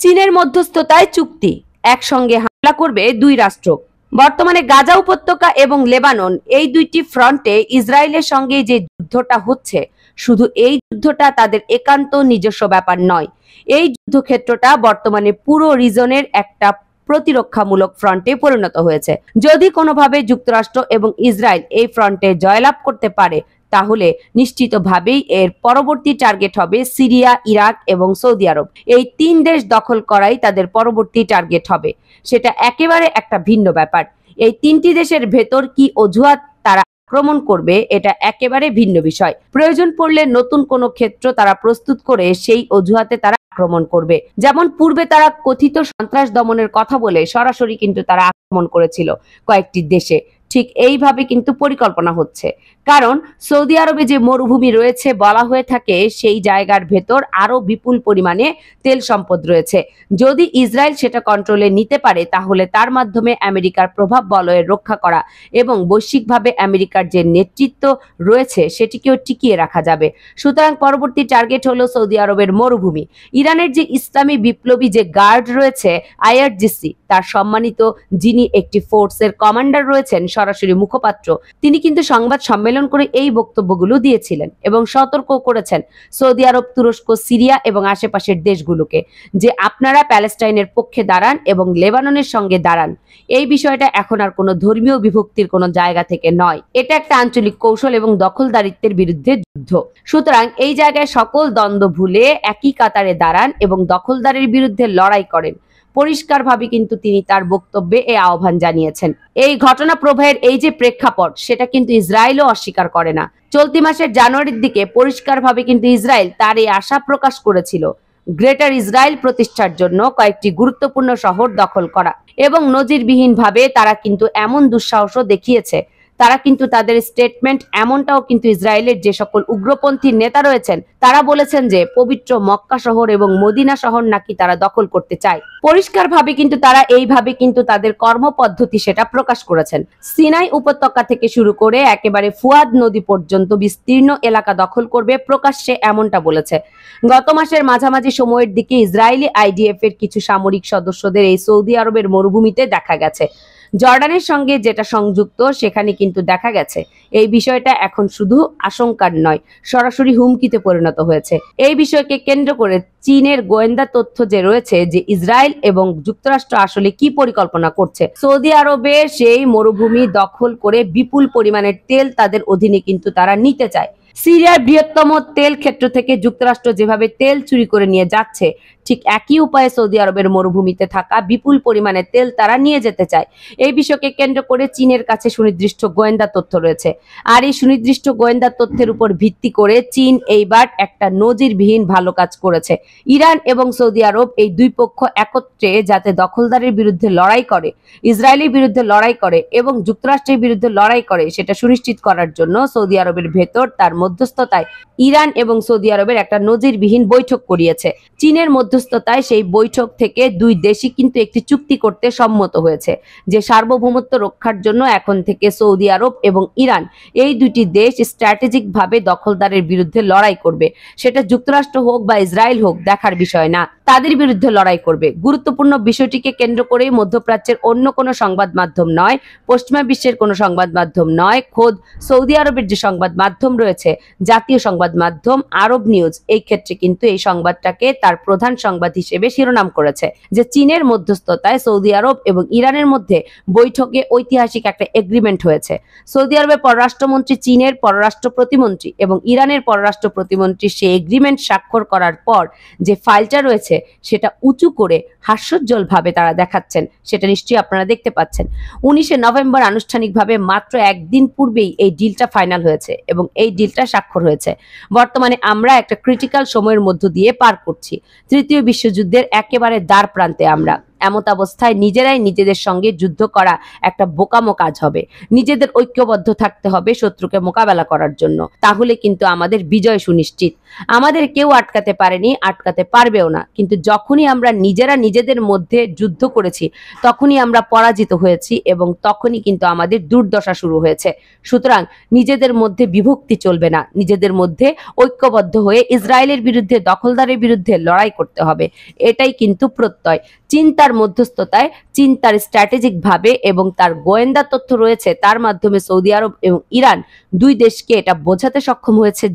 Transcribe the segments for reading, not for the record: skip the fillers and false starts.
চীনের মধ্যস্থতায় চুক্তি, একসঙ্গে হামলা করবে দুই রাষ্ট্র। বর্তমানে গাজা উপত্যকা এবং লেবানন এই দুইটি ফ্রন্টে ইসরায়েলের সঙ্গে যে যুদ্ধটা হচ্ছে, শুধু এই যুদ্ধটা তাদের একান্ত নিজস্ব ব্যাপার নয়। এই যুদ্ধক্ষেত্রটা বর্তমানে পুরো রিজনের একটা প্রতিরক্ষামূলক ফ্রন্টে পরিণত হয়েছে। যদি কোনোভাবে যুক্তরাষ্ট্র এবং ইসরায়েল এই ফ্রন্টে জয়লাভ করতে পারে, তাহলে নিশ্চিতভাবেই এর পরবর্তী টার্গেট হবে সিরিয়া, ইরাক এবং সৌদি আরব। এই তিন দেশ দখল করাই তাদের পরবর্তী টার্গেট হবে। সেটা একেবারে একটা ভিন্ন ব্যাপার। এই তিনটি দেশের ভেতর কি অজুহাত তারা আক্রমণ করবে, এটা একেবারে ভিন্ন বিষয়। প্রয়োজন পড়লে নতুন কোনো ক্ষেত্র তারা প্রস্তুত করে সেই অজুহাতে তারা আক্রমণ করবে। যেমন পূর্বে তারা কথিত সন্ত্রাস দমনের কথা বলে সরাসরি কিন্তু তারা আক্রমণ করেছিল কয়েকটি দেশে। ঠিক এইভাবে কিন্তু পরিকল্পনা হচ্ছে, কারণ সৌদি আরবে যে মরুভূমি রয়েছে বলা হয়ে থাকে, সেই জায়গার ভেতর আরো বিপুল পরিমাণে তেল সম্পদ রয়েছে। যদি ইসরায়েল সেটা কন্ট্রোলে নিতে পারে, তাহলে তার মাধ্যমে আমেরিকার প্রভাব বলয়ের রক্ষা করা এবং বৈশ্বিকভাবে আমেরিকার যে নেতৃত্ব রয়েছে সেটিকেও টিকিয়ে রাখা যাবে। সুতরাং পরবর্তী টার্গেট হলো সৌদি আরবের মরুভূমি। ইরানের যে ইসলামী বিপ্লবী যে গার্ড রয়েছে আইআরজিসি, তার সম্মানিত যিনি একটি ফোর্সের কমান্ডার রয়েছেন, সরাসরি মুখপাত্র, তিনি কিন্তু সংবাদ সম্মেলন করে এই বক্তব্যগুলো দিয়েছিলেন এবং সতর্ক করেছেন সৌদি আরব, তুরস্ক, সিরিয়া এবং আশেপাশের দেশগুলোকে যে আপনারা প্যালেস্টাইনের পক্ষে দাঁড়ান এবং লেবাননের সঙ্গে দাঁড়ান। এই বিষয়টা এখন আর কোনো ধর্মীয় বিভক্তির কোনো জায়গা থেকে নয়, এটা একটা আঞ্চলিক কৌশল এবং দখলদারিত্বের বিরুদ্ধে যুদ্ধ। সুতরাং এই জায়গায় সকল দ্বন্দ্ব ভুলে একই কাতারে দাঁড়ান এবং দখলদারের বিরুদ্ধে লড়াই করেন। পরিষ্কারভাবে কিন্তু তিনি তার বক্তব্যে এই আহ্বান জানিয়েছেন। এই ঘটনা প্রবাহের এই যে প্রেক্ষাপট, সেটা কিন্তু ইসরায়েলও অস্বীকার করে না। চলতি মাসের জানুয়ারির দিকে পরিষ্কারভাবে কিন্তু ইসরায়েল তার এই আশা প্রকাশ করেছিল গ্রেটার ইসরায়েল প্রতিষ্ঠার জন্য কয়েকটি গুরুত্বপূর্ণ শহর দখল করা, এবং নজিরবিহীনভাবে তারা কিন্তু এমন দুঃসাহসও দেখিয়েছে। তারা কিন্তু তাদের স্টেটমেন্ট এমনটাও কিন্তু ইসরায়েলের যে সকল উগ্রপন্থী নেতা রয়েছেন তারা বলেছেন যে পবিত্র মক্কা শহর এবং মদিনা শহর নাকি তারা দখল করতে চায়। পরিষ্কারভাবে কিন্তু তারা এইভাবে কিন্তু তাদের কর্মপদ্ধতি সেটা প্রকাশ করেছেন। সিনাই উপত্যকা থেকে শুরু করে একেবারে ফুয়াদ নদী পর্যন্ত বিস্তীর্ণ এলাকা দখল করবে, প্রকাশ্যে এমনটা বলেছে। গত মাসের মাঝামাঝি সময়ের দিকে ইসরায়েলি আইডিএফ এর কিছু সামরিক সদস্যদের এই সৌদি আরবের মরুভূমিতে দেখা গেছে। জর্ডানের সঙ্গে যেটা সংযুক্ত, সেখানে কিন্তু দেখা গেছে এই বিষয়টা এখন শুধু আশঙ্কার নয়, সরাসরি হুমকিতে পরিণত হয়েছে। এই বিষয়কে কেন্দ্র করে চীনের গোয়েন্দা তথ্য যে রয়েছে যে ইসরায়েল এবং যুক্তরাষ্ট্র আসলে কি পরিকল্পনা করছে। সৌদি আরবে সেই মরুভূমি দখল করে বিপুল পরিমাণের তেল তাদের অধীনে কিন্তু তারা নিতে চায়। সিরিয়ার বৃহত্তম তেল ক্ষেত্র থেকে যুক্তরাষ্ট্র যেভাবে তেল চুরি করে নিয়ে যাচ্ছে, ঠিক একই উপায়ে সৌদি আরবের মরুভূমিতে থাকা বিপুল পরিমাণে তেল তারা নিয়ে যেতে চায়। এই বিষয়কে কেন্দ্র করে চীনের কাছে সুনির্দিষ্ট গোয়েন্দা তথ্য রয়েছে, আর এই সুনির্দিষ্ট গোয়েন্দা তথ্যের উপর ভিত্তি করে চীন এইবার একটা নজিরবিহীন ভালো কাজ করেছে। ইরান এবং সৌদি আরব এই দুই পক্ষ একত্রে যাতে দখলদারের বিরুদ্ধে লড়াই করে, ইসরায়েলের বিরুদ্ধে লড়াই করে এবং যুক্তরাষ্ট্রের বিরুদ্ধে লড়াই করে, সেটা সুনিশ্চিত করার জন্য সৌদি আরবের ভেতর তার মধ্যস্থতায় ইরান এবং সৌদি আরবের একটা নজিরবিহীন বৈঠক করিয়েছে। চীনের মধ্যস্থতায় সেই বৈঠক থেকে দুই দেশই কিন্তু একটি চুক্তি করতে সম্মত হয়েছে যে সার্বভৌমত্ব রক্ষার জন্য এখন থেকে সৌদি আরব এবং ইরান এই দুটি দেশ স্ট্র্যাটেজিক ভাবে দখলদারের বিরুদ্ধে লড়াই করবে। সেটা যুক্তরাষ্ট্র হোক বা ইসরায়েল হোক দেখার বিষয় না, তাদের বিরুদ্ধে লড়াই করবে। গুরুত্বপূর্ণ বিষয়টিকে কেন্দ্র করে মধ্যপ্রাচ্যের অন্য কোনো সংবাদ মাধ্যম নয়, পশ্চিমা বিশ্বের কোনো সংবাদ মাধ্যম নয়, খোদ সৌদি আরবের যে সংবাদ মাধ্যম রয়েছে, জাতীয় সংবাদ মাধ্যম আরব নিউজ, এই ক্ষেত্রে কিন্তু এই সংবাদটাকে তার প্রধান সংবাদ হিসেবে শিরোনাম করেছে যে চীনের মধ্যস্থতায় সৌদি আরব এবং ইরানের মধ্যে বৈঠকে ঐতিহাসিক একটা এগ্রিমেন্ট হয়েছে। সৌদি আরবের পররাষ্ট্রমন্ত্রী, চীনের পররাষ্ট্র প্রতিমন্ত্রী এবং ইরানের পররাষ্ট্র প্রতিমন্ত্রী সেই এগ্রিমেন্ট স্বাক্ষর করার পর যে ফাইলটা রয়েছে সেটা উঁচু করে হাস্যোজ্জ্বল ভাবে তারা দেখাচ্ছেন, সেটা নিশ্চয়ই আপনারা দেখতে পাচ্ছেন। 19 নভেম্বর আনুষ্ঠানিকভাবে মাত্র একদিন পূর্বেই এই ডিলটা ফাইনাল হয়েছে এবং এই ডিলটা স্বাক্ষর হয়েছে। বর্তমানে আমরা একটা ক্রিটিক্যাল সময়ের মধ্য দিয়ে পার করছি। তৃতীয় বিশ্বযুদ্ধের একেবারে দ্বার প্রান্তে আমরা। এমত অবস্থায় নিজেরাই নিজেদের সঙ্গে যুদ্ধ করা একটা বোকামো কাজ হবে। নিজেদের ঐক্যবদ্ধ থাকতে হবে শত্রুকে মোকাবেলা করার জন্য, তাহলে কিন্তু আমাদের বিজয় সুনিশ্চিত। আমাদের কেউ আটকাতে পারেনি, আটকাতে পারবেও না। কিন্তু যখনই আমরা নিজেরা নিজেদের মধ্যে যুদ্ধ করেছি তখনই আমরা পরাজিত হয়েছি এবং তখনই কিন্তু আমাদের দুর্দশা শুরু হয়েছে। সুতরাং নিজেদের মধ্যে বিভক্তি চলবে না, নিজেদের মধ্যে ঐক্যবদ্ধ হয়ে ইসরায়েলের বিরুদ্ধে, দখলদারের বিরুদ্ধে লড়াই করতে হবে। এটাই কিন্তু প্রত্যয়। চিন্তার মধ্যস্থতায়, চিন্তার স্ট্র্যাটেজিক ভাবে এবং তার গোয়েন্দা তথ্য রয়েছে, তার মাধ্যমে সৌদি আরব এবং ইরান দুই দেশকে এটা বোঝাতে সক্ষম হয়েছে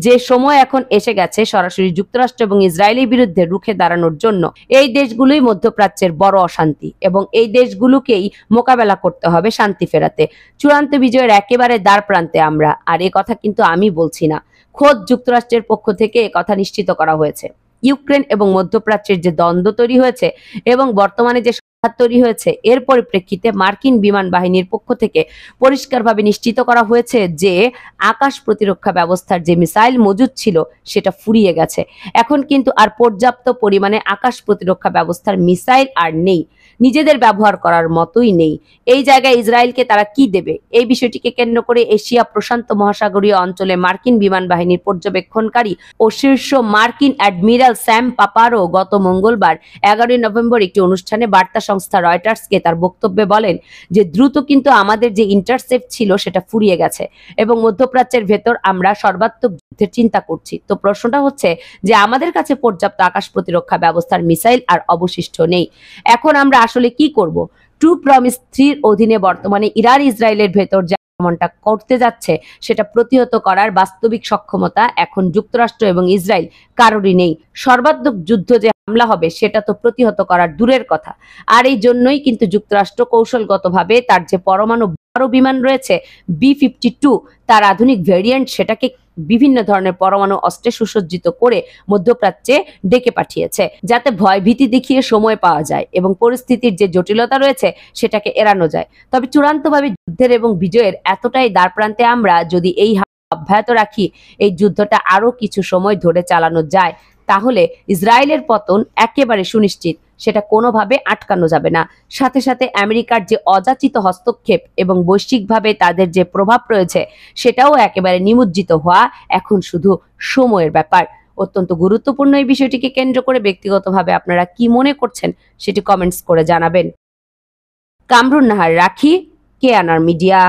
যে সময় এখন এসে গেছে সরাসরি যুক্তরাষ্ট্র এবং ইসরায়েলের বিরুদ্ধে রুখে দাঁড়ানোর জন্য। এই দেশগুলোই মধ্যপ্রাচ্যের বড় অশান্তি এবং এই দেশগুলোকেই মোকাবেলা করতে হবে শান্তি ফেরাতে। চূড়ান্ত বিজয়ের একেবারে দ্বার প্রান্তে আমরা, আর এ কথা কিন্তু আমি বলছি না, খোদ যুক্তরাষ্ট্রের পক্ষ থেকে এ কথা নিশ্চিত করা হয়েছে। ইউক্রেন এবং মধ্যপ্রাচ্যের যে দ্বন্দ্ব তৈরি হয়েছে এবং বর্তমানে যে সংঘাত তৈরি হয়েছে, এর পরিপ্রেক্ষিতে মার্কিন বিমান বাহিনীর পক্ষ থেকে পরিষ্কারভাবে নিশ্চিত করা হয়েছে যে আকাশ প্রতিরক্ষা ব্যবস্থার যে মিসাইল মজুদ ছিল সেটা ফুরিয়ে গেছে। এখন কিন্তু আর পর্যাপ্ত পরিমাণে আকাশ প্রতিরক্ষা ব্যবস্থার মিসাইল আর নেই, নিজেদের ব্যবহার করার মতোই নেই। এই জায়গায় ইসরায়েলকে তারা কি দেবে? এই বিষয়টিকে কেন্দ্র করে এশিয়া প্রশান্ত মহাসাগরীয় অঞ্চলে মার্কিন বিমান বাহিনীর পর্যবেক্ষণকারী ও শীর্ষ মার্কিন অ্যাডমিরাল স্যাম পাপারো গত মঙ্গলবার 11 নভেম্বর একটি অনুষ্ঠানে বার্তা সংস্থা রয়টার্সকে তার বক্তব্যে বলেন যে দ্রুত কিন্তু আমাদের যে ইন্টারসেপ্ট ছিল সেটা ফুরিয়ে গেছে এবং মধ্যপ্রাচ্যের ভেতর আমরা সর্বাত্মক যুদ্ধের চিন্তা করছি। তো প্রশ্নটা হচ্ছে যে আমাদের কাছে পর্যাপ্ত আকাশ প্রতিরক্ষা ব্যবস্থার মিসাইল আর অবশিষ্ট নেই। এখন আমরা আসলে কি করব? ট্রু প্রমিস 3 অধীনে বর্তমানে ইরান ইসরায়েলের ভেতর যে আক্রমণটা করতে যাচ্ছে সেটা প্রতিহত করার বাস্তবিক সক্ষমতা এখন যুক্তরাষ্ট্র এবং ইসরায়েল কারোরই নেই। সর্বাত্মক যুদ্ধ যে হামলা হবে সেটা তো প্রতিহত করার দূরের কথা। আর এই জন্যই কিন্তু যুক্তরাষ্ট্র কৌশলগতভাবে তার যে পরমাণু বড় বিমান রয়েছে B-52, তার আধুনিক ভেরিয়েন্ট, সেটাকে বিভিন্ন ধরনের পরমাণু অস্ত্রে সুসজ্জিত করে মধ্যপ্রাচ্যে ডেকে পাঠিয়েছে, যাতে ভয় ভীতি দেখিয়ে সময় পাওয়া যায় এবং পরিস্থিতির যে জটিলতা রয়েছে সেটাকে এড়ানো যায়। তবে চূড়ান্তভাবে যুদ্ধের এবং বিজয়ের এতটাই দ্বারপ্রান্তে আমরা যদি এই অব্যাহত রাখি, এই যুদ্ধটা আরো কিছু সময় ধরে চালানো যায়, তাহলে ইসরায়েলের পতন একেবারে সুনিশ্চিত, সেটা কোনোভাবে আটকানো যাবে না। সাথে সাথে আমেরিকার যে অযাচিত হস্তক্ষেপ এবং বৈশ্বিকভাবে তাদের যে প্রভাব রয়েছে সেটাও একেবারে নিমজ্জিত হওয়া এখন শুধু সময়ের ব্যাপার। অত্যন্ত গুরুত্বপূর্ণ এই বিষয়টিকে কেন্দ্র করে ব্যক্তিগতভাবে আপনারা কি মনে করছেন সেটি কমেন্টস করে জানাবেন। কামরুন নাহার, রাখি, কেএনআর মিডিয়া।